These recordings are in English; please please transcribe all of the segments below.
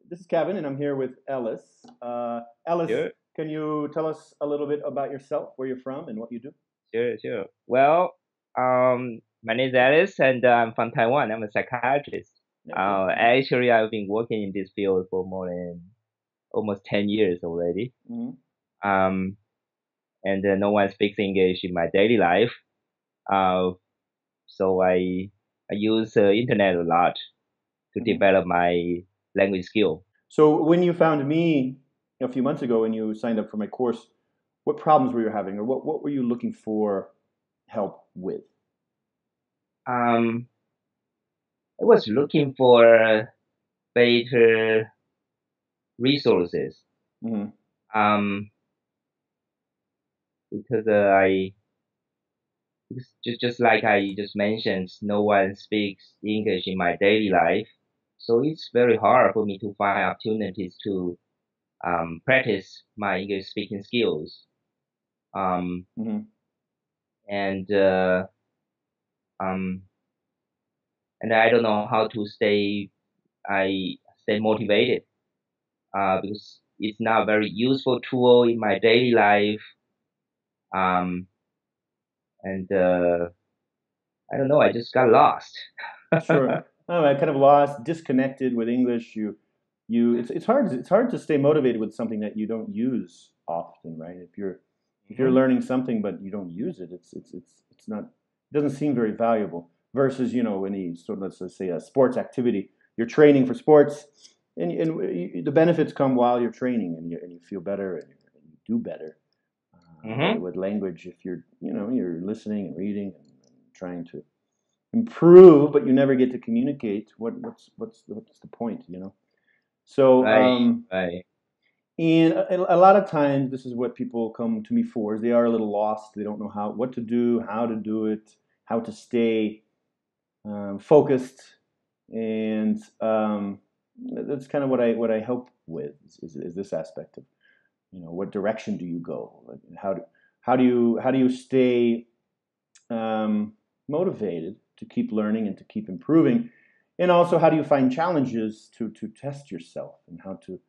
This is Kevin, and I'm here with Ellis. Ellis, Sure, can you tell us a little bit about yourself, where you're from, and what you do? sure. Well, my name is Ellis, and I'm from Taiwan. I'm a psychiatrist. Yeah, cool. Actually, I've been working in this field for more than almost 10 years already. Mm-hmm. Um, and no one speaks English in my daily life. Uh, so I use internet a lot to Mm-hmm. develop my language skill. So, when you found me a few months ago, and you signed up for my course, what problems were you having, or what were you looking for help with? Um, I was looking for better resources. Mm-hmm. Um, because just like I just mentioned, no one speaks English in my daily life, so it's very hard for me to find opportunities to practice my English speaking skills. Um, Mm-hmm. and um, and I don't know how to I stay motivated because it's not a very useful tool in my daily life. Um, and I don't know, I just got lost. Sure. Oh, I kind of lost, disconnected with English. It's hard to stay motivated with something that you don't use often, right? If you're Mhm. learning something but you don't use it, it's not, it doesn't seem very valuable. Versus, any sort of, let's just say, a sports activity, you're training for sports, and the benefits come while you're training, and you feel better, and you do better. With, Mhm. with language, if you're listening and reading and trying to improve, but you never get to communicate. What's the point? So, Right. Right. and a lot of times, this is what people come to me for: is they are a little lost. They don't know what to do, how to do it, how to stay focused, and that's kind of what I help with is this aspect of what direction do you go? Like, how do you stay motivated to keep learning and to keep improving? And also, how do you find challenges to test yourself, and how to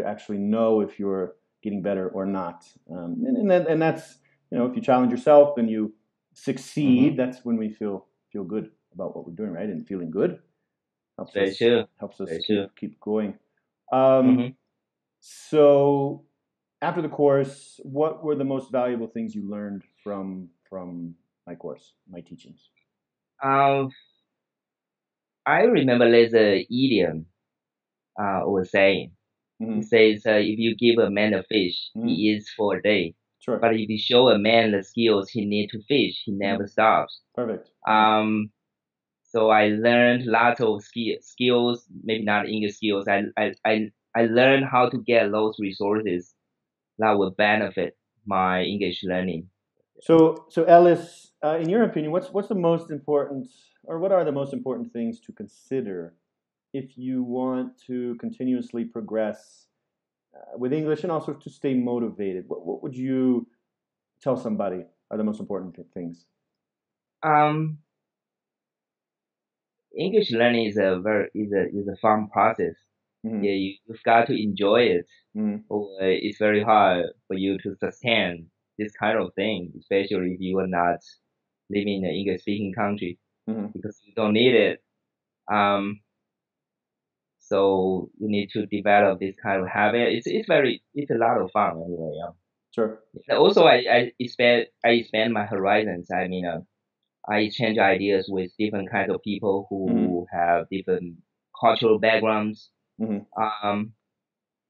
actually know if you're getting better or not? And that's, if you challenge yourself and you succeed, Mhm. that's when we feel good about what we're doing, right? And feeling good It's helps very us true. helps us Very true. keep going. Um, Mhm. so after the course, what were the most valuable things you learned from my course, my teachings? Um, I remember there's a idiom was saying. It Mm-hmm. says, if you give a man a fish, he Mm-hmm. eats for a day. Sure. But if you show a man the skills he need to fish, he Mm-hmm. never stops. Perfect. Yeah. Um, so I learned lots of skills, maybe not English skills. I learned how to get those resources that will benefit my English learning. So Ellis, in your opinion, what's the most important, or what are the most important things to consider if you want to continuously progress with English, and also to stay motivated? What would you tell somebody are the most important things? Um, English learning is a fun process. Mm-hmm. Yeah, you've got to enjoy it. Mm-hmm. Or it's very hard for you to sustain this kind of thing, especially if you are not living in an English speaking country Mm-hmm. because you don't need it. Um, so you need to develop this kind of habit. It's a lot of fun anyway. Sure. And also, I expand my horizons. I mean, I exchange ideas with different kinds of people Mm-hmm. who have different cultural backgrounds. Mm-hmm. Um,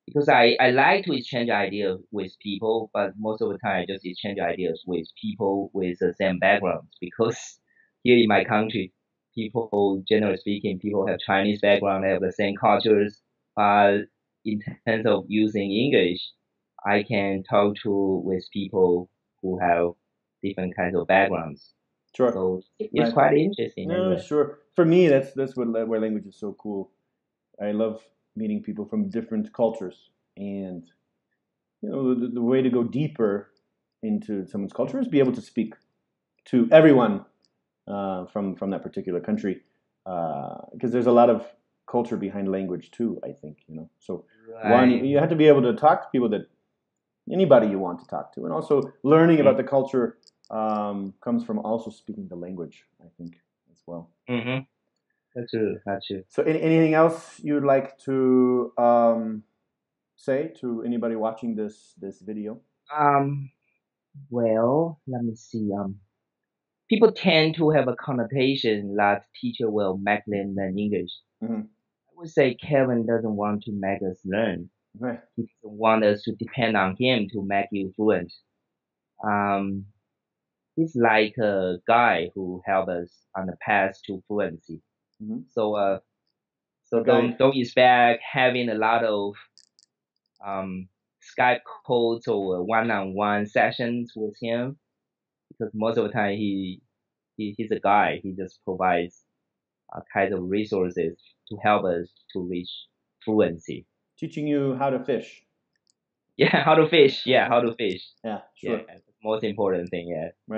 because I like to exchange ideas with people, but most of the time I just exchange ideas with people with the same backgrounds. Because here in my country, people, generally speaking, people have Chinese background, they have the same cultures. But in terms of using English, I can talk to with people who have different kinds of backgrounds. Sure. So it's Right. quite interesting No, anyway. sure. For me, that's where language is so cool. I love meeting people from different cultures, and the way to go deeper into someone's culture is be able to speak to everyone from that particular country, because there's a lot of culture behind language too, I think, you know. So one, Right. you have to be able to talk to people, that anybody you want to talk to, and also learning about the culture comes from also speaking the language, I think, as well. Mm-hmm. That's true. That's true. So anything else you'd like to say to anybody watching this video? Um. Well, let me see. People tend to have a connotation that teacher will make them learn English. Mm-hmm. I would say Kevin doesn't want to make us learn. Right. He doesn't want us to depend on him to make you fluent. Um, he's like a guy who helped us on the path to fluency. Mm-hmm. So A guy. don't expect having a lot of um Skype calls or one-on-one sessions with him, because most of the time he's a guy. He just provides kinds of resources to help us to reach fluency. Teaching you how to fish. Yeah, how to fish. Yeah, how to fish. Yeah, Yeah, sure. that's the most important thing. Yeah. Right.